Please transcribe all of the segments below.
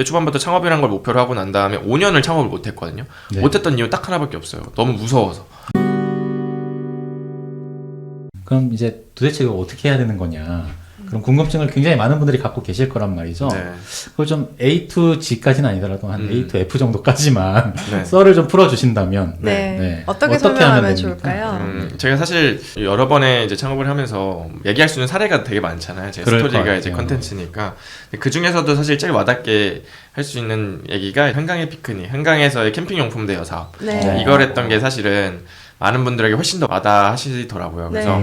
초반부터 창업이라는 걸 목표로 하고 난 다음에 5년을 창업을 못했거든요. 네. 못했던 이유 딱 하나밖에 없어요. 너무 무서워서. 그럼 이제 도대체 이거 어떻게 해야 되는 거냐. 그런 궁금증을 굉장히 많은 분들이 갖고 계실 거란 말이죠. 네. 그걸 좀 A to G까지는 아니더라도 한 A to F 정도까지만 네. 썰을 좀 풀어주신다면 네. 네. 어떻게 하면 설명하면 됩니까? 좋을까요? 제가 사실 여러 번의 이제 창업을 하면서 얘기할 수 있는 사례가 되게 많잖아요. 제 그럴 스토리가 것 이제 같아요. 컨텐츠니까. 그 중에서도 사실 제일 와닿게 할 수 있는 얘기가 한강의 피크닉, 한강에서의 캠핑용품 대여 사업. 네. 이걸 했던 게 사실은 많은 분들에게 훨씬 더 와닿으시더라고요. 그래서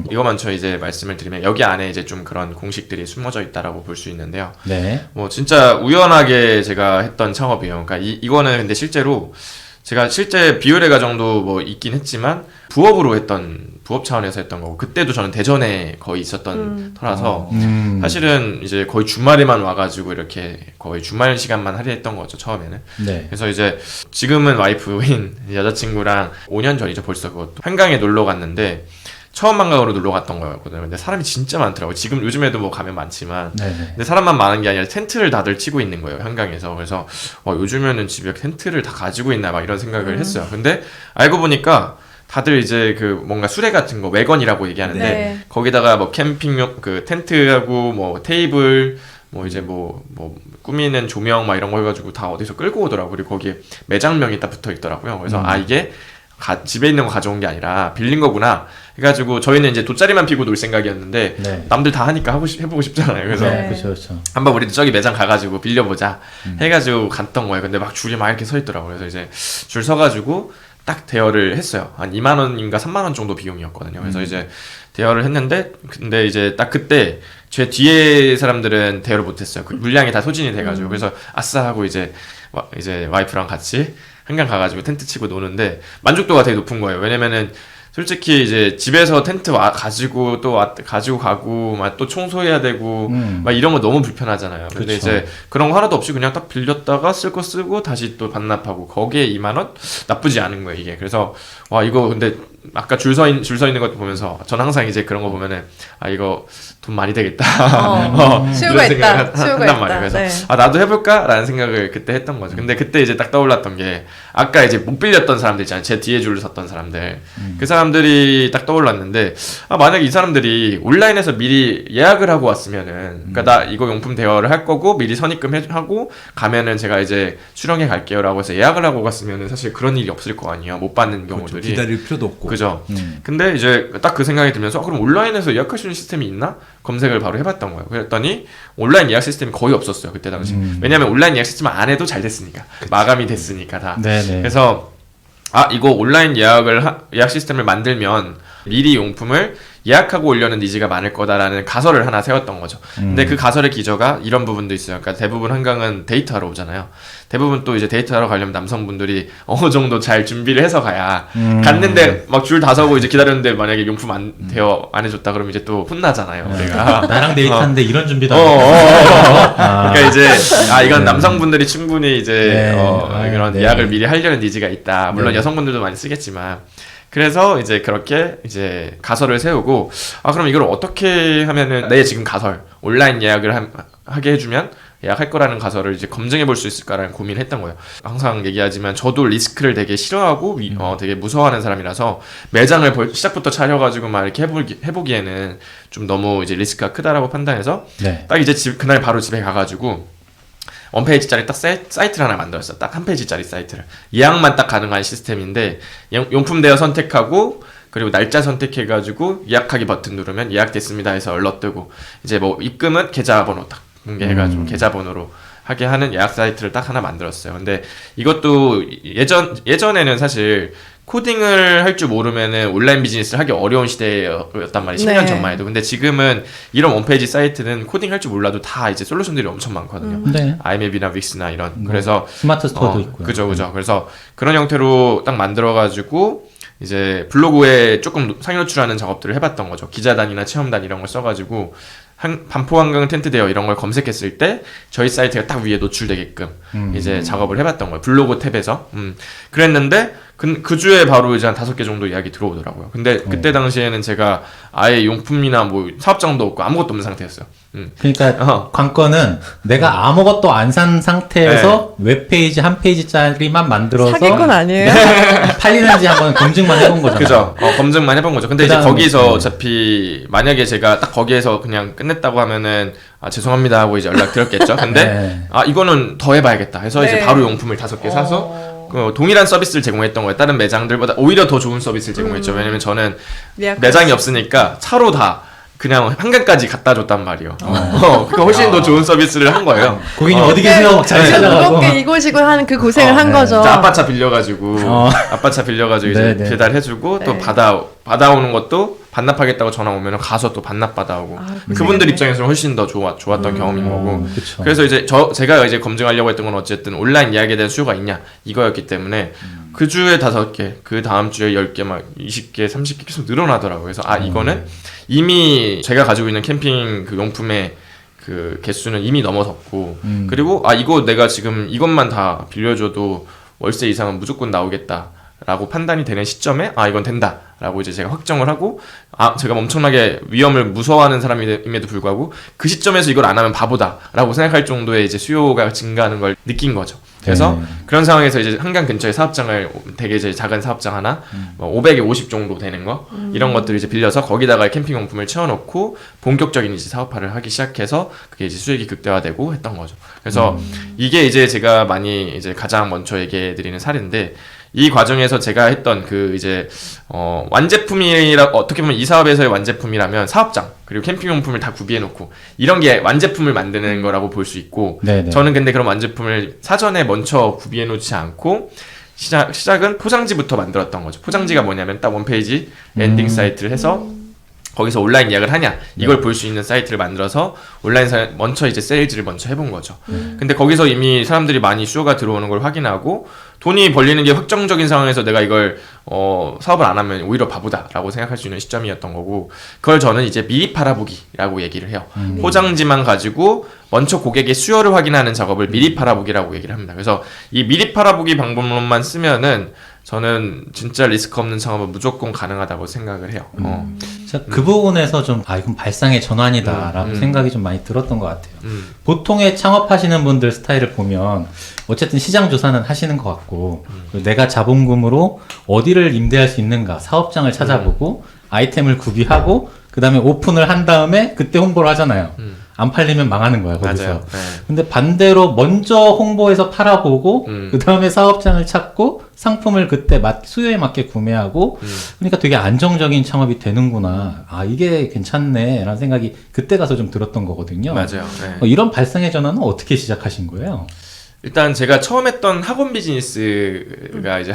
이거 먼저 이제 말씀을 드리면 여기 안에 이제 좀 그런 공식들이 숨어져 있다라고 볼 수 있는데요. 네. 뭐 진짜 우연하게 제가 했던 창업이에요. 그러니까 이거는 근데 실제로 제가 실제 비율의 과정도 뭐 있긴 했지만 부업으로 했던 부업 차원에서 했던 거고 그때도 저는 대전에 거의 있었던 터라서 사실은 이제 거의 주말에만 와가지고 이렇게 거의 주말 시간만 할애했던 거죠 처음에는. 네. 그래서 이제 지금은 와이프인 여자친구랑 5년 전이죠 벌써 그것도 한강에 놀러 갔는데 처음 한강으로 놀러 갔던 거였거든요. 근데 사람이 진짜 많더라고요. 지금 요즘에도 뭐 가면 많지만 네네. 근데 사람만 많은 게 아니라 텐트를 다들 치고 있는 거예요 한강에서. 그래서 요즘에는 집에 텐트를 다 가지고 있나 막 이런 생각을 했어요. 근데 알고 보니까 다들 이제 그 뭔가 수레 같은 거 외건이라고 얘기하는데 네. 거기다가 뭐 캠핑용 그 텐트하고 뭐 테이블 뭐 이제 뭐 꾸미는 조명 막 이런 거 해가지고 다 어디서 끌고 오더라고. 그리고 거기에 매장명이 딱 붙어 있더라고요. 그래서 이게 집에 있는 거 가져온 게 아니라 빌린 거구나 해가지고 저희는 이제 돗자리만 피고 놀 생각이었는데 네. 남들 다 하니까 해보고 싶잖아요. 그래서 네. 그렇죠, 그렇죠. 한번 우리도 저기 매장 가가지고 빌려보자 해가지고 갔던 거예요. 근데 막 줄이 막 이렇게 서 있더라고요. 그래서 이제 줄 서가지고 딱 대여를 했어요. 한 2만 원인가 3만 원 정도 비용이었거든요. 그래서 이제 대여를 했는데 근데 이제 딱 그때 제 뒤에 사람들은 대여를 못했어요. 그 물량이 다 소진이 돼가지고 그래서 아싸 하고 이제 와이프랑 같이 한강 가가지고 텐트 치고 노는데 만족도가 되게 높은 거예요. 왜냐면은 솔직히 이제 집에서 텐트 가지고 가지고 가고 막 또 청소해야 되고 막 이런 거 너무 불편하잖아요. 근데 그쵸. 이제 그런 거 하나도 없이 그냥 딱 빌렸다가 쓸 거 쓰고 다시 또 반납하고 거기에 2만 원 나쁘지 않은 거예요 이게. 그래서 와 이거 근데 아까 줄 서 있는 것도 보면서 전 항상 이제 그런 거 보면은 이거 돈 많이 되겠다. 수요가 이런 있다. 생각을 수요가 한단 있다. 말이에요. 그래서 네. 나도 해볼까라는 생각을 그때 했던 거죠. 근데 그때 이제 딱 떠올랐던 게 아까 이제 못 빌렸던 사람들 있잖아요. 제 뒤에 줄을 섰던 사람들. 그 사람들이 딱 떠올랐는데 만약에 이 사람들이 온라인에서 미리 예약을 하고 왔으면은 그러니까 나 이거 용품 대여를 할 거고 미리 선입금 하고 가면은 제가 이제 수령해 갈게요라고 해서 예약을 하고 갔으면은 사실 그런 일이 없을 거 아니에요. 못 받는 경우들이. 그렇죠. 기다릴 필요도 없고. 그죠. 근데 이제 딱 그 생각이 들면서 그럼 온라인에서 예약할 수 있는 시스템이 있나? 검색을 바로 해봤던 거예요. 그랬더니 온라인 예약 시스템이 거의 없었어요. 그때 당시. 왜냐면 온라인 예약 시스템 안 해도 잘 됐으니까. 마감이 됐으니까 다. 네네. 그래서 이거 온라인 예약 시스템을 만들면 미리 용품을 예약하고 오려는 니즈가 많을 거다라는 가설을 하나 세웠던 거죠. 근데 그 가설의 기저가 이런 부분도 있어요. 그러니까 대부분 한강은 데이트하러 오잖아요. 대부분 또 이제 데이트하러 가려면 남성분들이 어느 정도 잘 준비를 해서 가야 갔는데 막 줄 다 서고 이제 기다렸는데 만약에 용품 대여 안 해줬다 그러면 이제 또 혼나잖아요. 우리가. 나랑 데이트하는데 이런 준비도 안 그러니까 이제 이건 남성분들이 충분히 이제 네. 이런 네. 예약을 미리 하려는 니즈가 있다. 물론 네. 여성분들도 많이 쓰겠지만. 그래서 이제 그렇게 이제 가설을 세우고 그럼 이걸 어떻게 하면은 내 지금 가설 온라인 예약을 하게 해주면 예약할 거라는 가설을 이제 검증해 볼 수 있을까라는 고민을 했던 거예요. 항상 얘기하지만 저도 리스크를 되게 싫어하고 되게 무서워하는 사람이라서 매장을 시작부터 차려가지고 막 이렇게 해보기에는 좀 너무 이제 리스크가 크다라고 판단해서 네. 딱 이제 그날 바로 집에 가가지고 원페이지짜리 딱 사이트를 하나 만들었어요. 딱 한 페이지짜리 사이트를. 예약만 딱 가능한 시스템인데 용품 대여 선택하고 그리고 날짜 선택해가지고 예약하기 버튼 누르면 예약됐습니다 해서 얼럿 뜨고 이제 뭐 입금은 계좌번호 딱 공개해가지고 계좌번호로 하게 하는 예약 사이트를 딱 하나 만들었어요. 근데 이것도 예전에는 사실 코딩을 할 줄 모르면은 온라인 비즈니스를 하기 어려운 시대였단 말이에요. 10년 네. 전만 해도. 근데 지금은 이런 원페이지 사이트는 코딩 할 줄 몰라도 다 이제 솔루션들이 엄청 많거든요. 네. 아이맵이나 윅스나 이런. 그래서 스마트 스토어도 있고요. 그죠. 그래서 그런 형태로 딱 만들어가지고 이제 블로그에 조금 상위 노출하는 작업들을 해봤던 거죠. 기자단이나 체험단 이런 걸 써가지고 반포 한강 텐트 대여 이런 걸 검색했을 때 저희 사이트가 딱 위에 노출되게끔 이제 작업을 해봤던 거예요. 블로그 탭에서. 그랬는데 그 주에 바로 이제 한 5개 정도 예약이 들어오더라고요. 근데 그때 당시에는 제가 아예 용품이나 뭐 사업장도 없고 아무것도 없는 상태였어요. 그러니까 관건은 내가 아무것도 안 산 상태에서 웹페이지 한 페이지짜리만 만들어서 사기꾼 아니에요? 팔리는지 한번 검증만 해본 거잖아요. 그죠. 검증만 해본 거죠. 근데 이제 그다음에- 거기서 어차피 만약에 제가 딱 거기에서 그냥 끝냈다고 하면은 죄송합니다 하고 이제 연락 드렸겠죠. 근데 네. 이거는 더 해봐야겠다 해서 이제 네. 바로 용품을 5개 사서 동일한 서비스를 제공했던 거예요. 다른 매장들보다 오히려 더 좋은 서비스를 제공했죠. 왜냐면 저는 매장이 없으니까 차로 다 그냥 한강까지 갖다 줬단 말이에요. 그러니까 훨씬 더 좋은 서비스를 한 거예요. 고객님 어디 계세요? 막 잘 네, 찾아가고. 무겁게 이곳이고 하는 그 고생을 한 네. 거죠. 진짜 아빠 차 빌려가지고 이제 네네. 배달해주고 또 네. 받아오는 것도 반납하겠다고 전화 오면 가서 또 반납 받아오고 그분들 입장에서는 훨씬 더 좋았던 경험인 거고. 그쵸. 그래서 이제 제가 이제 검증하려고 했던 건 어쨌든 온라인 예약에 대한 수요가 있냐 이거였기 때문에 그 주에 5개, 그 다음 주에 10개, 막 20개, 30개 계속 늘어나더라고요. 그래서 이거는 이미 제가 가지고 있는 캠핑 그 용품의 그 개수는 이미 넘어섰고 그리고 이거 내가 지금 이것만 다 빌려줘도 월세 이상은 무조건 나오겠다라고 판단이 되는 시점에 이건 된다라고 이제 제가 확정을 하고 제가 엄청나게 위험을 무서워하는 사람임에도 불구하고 그 시점에서 이걸 안 하면 바보다라고 생각할 정도의 이제 수요가 증가하는 걸 느낀 거죠. 그래서 그런 상황에서 이제 한강 근처에 사업장을 되게 이제 작은 사업장 하나 500에 50 정도 되는 거 이런 것들을 이제 빌려서 거기다가 캠핑 용품을 채워놓고 본격적인 이제 사업화를 하기 시작해서 그게 이제 수익이 극대화되고 했던 거죠. 그래서 이게 이제 제가 많이 이제 가장 먼저 얘기해드리는 사례인데 이 과정에서 제가 했던 그 이제 완제품이라 어떻게 보면 이 사업에서의 완제품이라면 사업장 그리고 캠핑용품을 다 구비해놓고 이런 게 완제품을 만드는 거라고 볼 수 있고 네네. 저는 근데 그런 완제품을 사전에 먼저 구비해놓지 않고 시작은 포장지부터 만들었던 거죠. 포장지가 뭐냐면 딱 원페이지 랜딩 사이트를 해서 거기서 온라인 예약을 하냐 이걸 볼 수 있는 사이트를 만들어서 온라인에서 먼저 이제 세일즈를 먼저 해본 거죠. 근데 거기서 이미 사람들이 많이 수요가 들어오는 걸 확인하고 돈이 벌리는 게 확정적인 상황에서 내가 이걸 사업을 안 하면 오히려 바보다라고 생각할 수 있는 시점이었던 거고 그걸 저는 이제 미리 팔아보기라고 얘기를 해요. 포장지만 가지고 먼저 고객의 수요를 확인하는 작업을 미리 팔아보기라고 얘기를 합니다. 그래서 이 미리 팔아보기 방법론만 쓰면은 저는 진짜 리스크 없는 창업은 무조건 가능하다고 생각을 해요. 그 부분에서 좀 이건 발상의 전환이다라고 생각이 좀 많이 들었던 것 같아요. 보통의 창업하시는 분들 스타일을 보면 어쨌든 시장 조사는 하시는 것 같고 그리고 내가 자본금으로 어디를 임대할 수 있는가 사업장을 찾아보고 아이템을 구비하고 그 다음에 오픈을 한 다음에 그때 홍보를 하잖아요. 안 팔리면 망하는 거야 거기서. 맞아요. 네. 근데 반대로 먼저 홍보해서 팔아보고 그 다음에 사업장을 찾고 상품을 그때 수요에 맞게 구매하고 그러니까 되게 안정적인 창업이 되는구나. 이게 괜찮네 라는 생각이 그때 가서 좀 들었던 거거든요. 맞아요. 네. 이런 발상의 전환은 어떻게 시작하신 거예요? 일단 제가 처음 했던 학원 비즈니스가 이제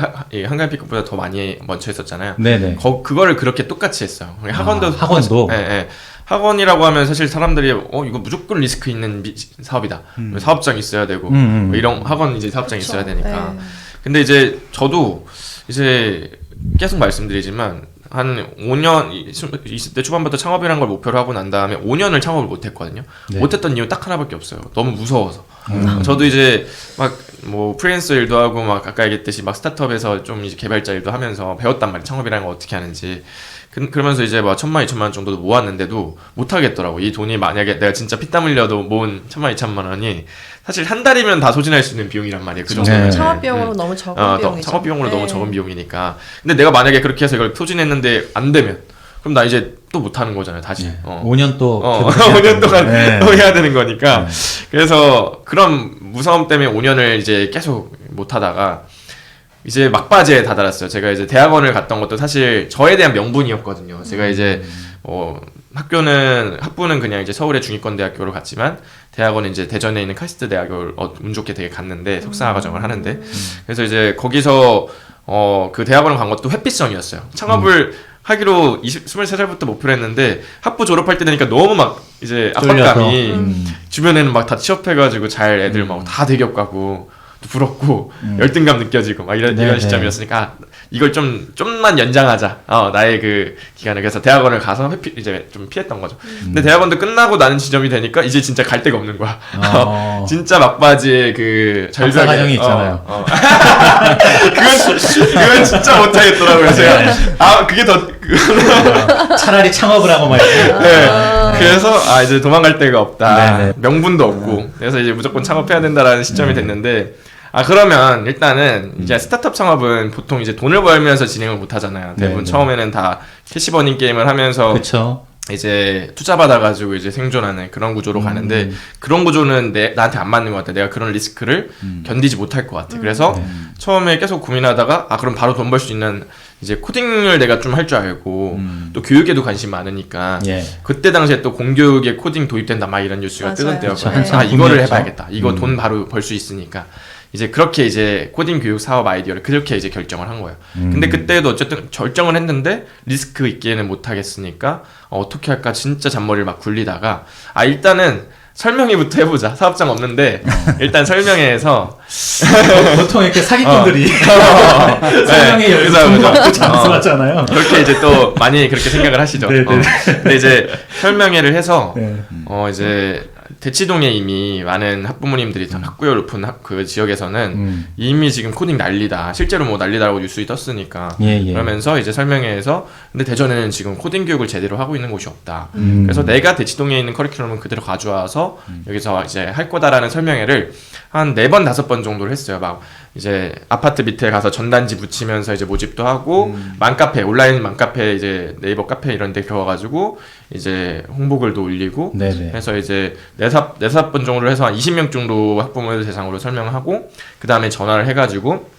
한강 픽업보다 더 많이 먼저 했었잖아요. 네네. 그거를 그렇게 똑같이 했어요. 학원도 학원도? 네. 학원이라고 하면 사실 사람들이 이거 무조건 리스크 있는 사업이다. 사업장 있어야 되고 뭐 이런 학원 이제 사업장 있어야 되니까. 네. 근데 이제 저도 이제 계속 말씀드리지만 한 5년 20대 초반부터 창업이라는 걸 목표로 하고 난 다음에 5년을 창업을 못 했거든요. 네. 못했던 이유 딱 하나밖에 없어요. 너무 무서워서. 저도 이제 막 뭐 프리랜서 일도 하고 막 아까 얘기했듯이 막 스타트업에서 좀 이제 개발자 일도 하면서 배웠단 말이에요. 창업이라는 걸 어떻게 하는지. 그러면서 이제 뭐 1,000만, 2,000만 원 정도도 모았는데도 못 하겠더라고. 이 돈이 만약에 내가 진짜 피땀 흘려도 모은 1,000만, 2,000만 원이 사실 한 달이면 다 소진할 수 있는 비용이란 말이에요. 그 정도면. 네. 창업 비용으로 너무 적은 비용이죠. 창업 비용으로 네. 너무 적은 비용이니까. 근데 내가 만약에 그렇게 해서 이걸 소진했는데 안 되면 그럼 나 이제 또 못 하는 거잖아요. 다시. 네. 5년 또 5년 동안 네. 또 해야 되는 거니까. 그래서 그런 무서움 때문에 5년을 이제 계속 못 하다가 이제 막바지에 다다랐어요. 제가 이제 대학원을 갔던 것도 사실 저에 대한 명분이었거든요. 제가 이제 학부는 그냥 이제 서울의 중위권대학교로 갔지만 대학원은 이제 대전에 있는 카이스트 대학교를 운 좋게 되게 갔는데 석사 과정을 하는데 그래서 이제 거기서 그 대학원을 간 것도 햇빛성이었어요. 창업을 하기로 23살부터 목표를 했는데 학부 졸업할 때 되니까 너무 막 이제 압박감이 주변에는 막 다 취업해가지고 잘 애들 막 다 대기업 가고 부럽고 열등감 느껴지고 막 이런 네네. 시점이었으니까 이걸 좀만 연장하자. 나의 그 기간을. 그래서 대학원을 가서 이제 좀 피했던 거죠. 근데 대학원도 끝나고 나는 지점이 되니까 이제 진짜 갈 데가 없는 거야. 진짜 막바지에 그 박사 과정이 있잖아요. 그건 진짜 못하겠더라고요. 제가 그게 더 차라리 창업을 하고 말이죠. 네. 그래서 이제 도망갈 데가 없다. 네네. 명분도 없고. 그래서 이제 무조건 창업해야 된다라는 시점이 됐는데 그러면 일단은 이제 스타트업 창업은 보통 이제 돈을 벌면서 진행을 못 하잖아요. 대부분 네네. 처음에는 다 캐시버닝 게임을 하면서 그렇죠. 이제 투자 받아가지고 이제 생존하는 그런 구조로 가는데 그런 구조는 나한테 안 맞는 것 같아. 내가 그런 리스크를 견디지 못할 것 같아. 그래서 처음에 계속 고민하다가 그럼 바로 돈 벌 수 있는 이제 코딩을 내가 좀 할 줄 알고 또 교육에도 관심 많으니까 예. 그때 당시에 또 공교육에 코딩 도입된다 막 이런 뉴스가 뜨던 맞아요. 때였거든요. 그쵸, 한참 이거를 붐이었죠. 해봐야겠다. 이거 돈 바로 벌 수 있으니까 이제 그렇게 이제 코딩 교육 사업 아이디어를 그렇게 이제 결정을 한 거예요. 근데 그때도 어쨌든 결정을 했는데 리스크 있게는 못 하겠으니까 어떻게 할까 진짜 잔머리를 막 굴리다가 일단은 설명회부터 해보자. 사업장 없는데 일단 설명회에서 보통 이렇게 사기꾼들이 설명회 열고 그죠, 돈 그죠. 받고 장수하잖아요. 그렇게 이제 또 많이 그렇게 생각을 하시죠. 네네. 근데 이제 설명회를 해서 네. 이제 대치동에 이미 많은 학부모님들이 학구열 높은 그 지역에서는 이미 지금 코딩 난리다. 실제로 뭐 난리다라고 뉴스에 떴으니까. 예, 예. 그러면서 이제 설명회에서 근데 대전에는 지금 코딩 교육을 제대로 하고 있는 곳이 없다. 음. 그래서 내가 대치동에 있는 커리큘럼은 그대로 가져와서 여기서 이제 할 거다라는 설명회를 한 4번, 5번 정도를 했어요. 막 이제 아파트 밑에 가서 전단지 붙이면서 이제 모집도 하고 맘카페, 온라인 맘카페 이제 네이버 카페 이런 데 들어가가지고 이제 홍보글도 올리고 네네. 해서 이제 4-5번 정도를 해서 한 20명 정도 학부모들 대상으로 설명하고 그 다음에 전화를 해가지고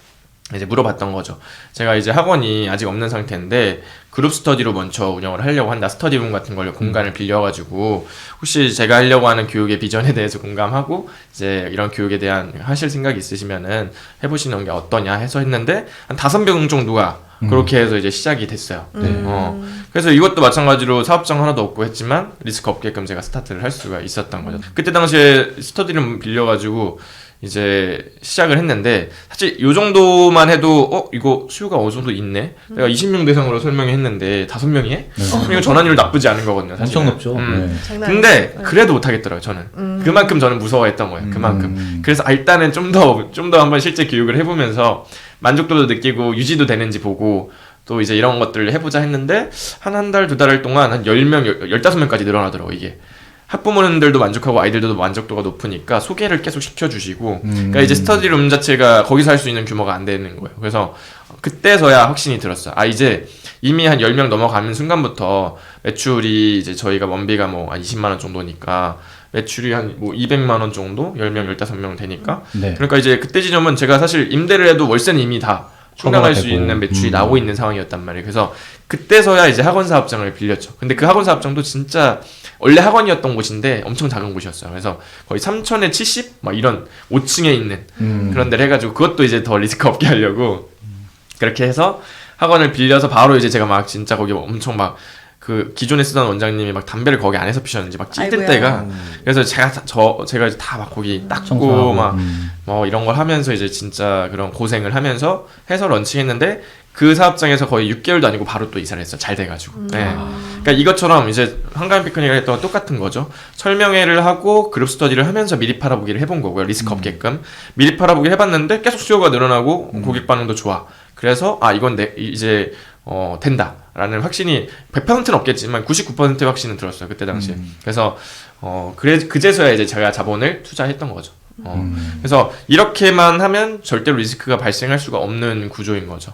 이제 물어봤던 거죠. 제가 이제 학원이 아직 없는 상태인데 그룹 스터디로 먼저 운영을 하려고 한다. 스터디룸 같은 걸 공간을 빌려가지고 혹시 제가 하려고 하는 교육의 비전에 대해서 공감하고 이제 이런 교육에 대한 하실 생각이 있으시면은 해보시는 게 어떠냐 해서 했는데 한 5명 정도가 그렇게 해서 이제 시작이 됐어요. 그래서 이것도 마찬가지로 사업장 하나도 없고 했지만 리스크 없게끔 제가 스타트를 할 수가 있었던 거죠. 그때 당시에 스터디룸 빌려가지고 이제 시작을 했는데 사실 요 정도만 해도 이거 수요가 어느 정도 있네. 내가 20명 대상으로 설명했는데 5명이 해? 이거 전환율 나쁘지 않은 거거든요. 사실은. 엄청 높죠. 네. 장난 근데 아니죠. 그래도 못하겠더라고요. 저는 그만큼 저는 무서워했던 거예요. 그만큼. 그래서 일단은 좀 더 한번 실제 교육을 해보면서 만족도도 느끼고 유지도 되는지 보고 또 이제 이런 것들을 해보자 했는데 한 달, 2달 동안 한 10명, 15명까지 늘어나더라고 이게. 학부모님들도 만족하고 아이들도 만족도가 높으니까 소개를 계속 시켜주시고 그러니까 이제 스터디룸 자체가 거기서 할 수 있는 규모가 안 되는 거예요. 그래서 그때서야 확신이 들었어요. 이제 이미 한 10명 넘어가는 순간부터 매출이 이제 저희가 원비가 뭐 한 20만 원 정도니까 매출이 한 뭐 200만 원 정도 10명, 15명 되니까 네. 그러니까 이제 그때 지점은 제가 사실 임대를 해도 월세는 이미 다 충당할 수 되고. 있는 매출이 나오고 있는 상황이었단 말이에요. 그래서 그때서야 이제 학원 사업장을 빌렸죠. 근데 그 학원 사업장도 진짜 원래 학원이었던 곳인데 엄청 작은 곳이었어요. 그래서 거의 3,000에 70? 막 이런 5층에 있는 그런 데를 해가지고 그것도 이제 더 리스크 없게 하려고 그렇게 해서 학원을 빌려서 바로 이제 제가 막 진짜 거기 엄청 막 그 기존에 쓰던 원장님이 막 담배를 거기 안에서 피셨는지 막 찌들 아이고야. 때가 그래서 제가 이제 다 막 거기 닦고 청소하고. 막 뭐 이런 걸 하면서 이제 진짜 그런 고생을 하면서 해서 런칭했는데 그 사업장에서 거의 6개월도 아니고 바로 또 이사를 했어요. 잘 돼가지고. 네. 그러니까 이것처럼 이제 한가인 피크닉을 했던 건 똑같은 거죠. 설명회를 하고 그룹 스터디를 하면서 미리 팔아보기를 해본 거고요. 리스크 없게끔 미리 팔아보기 해봤는데 계속 수요가 늘어나고 고객 반응도 좋아. 그래서 이건 이제 된다라는 확신이 100%는 없겠지만 99%의 확신은 들었어요. 그때 당시에. 그래서 그제서야 이제 제가 자본을 투자했던 거죠. 그래서 이렇게만 하면 절대로 리스크가 발생할 수가 없는 구조인 거죠.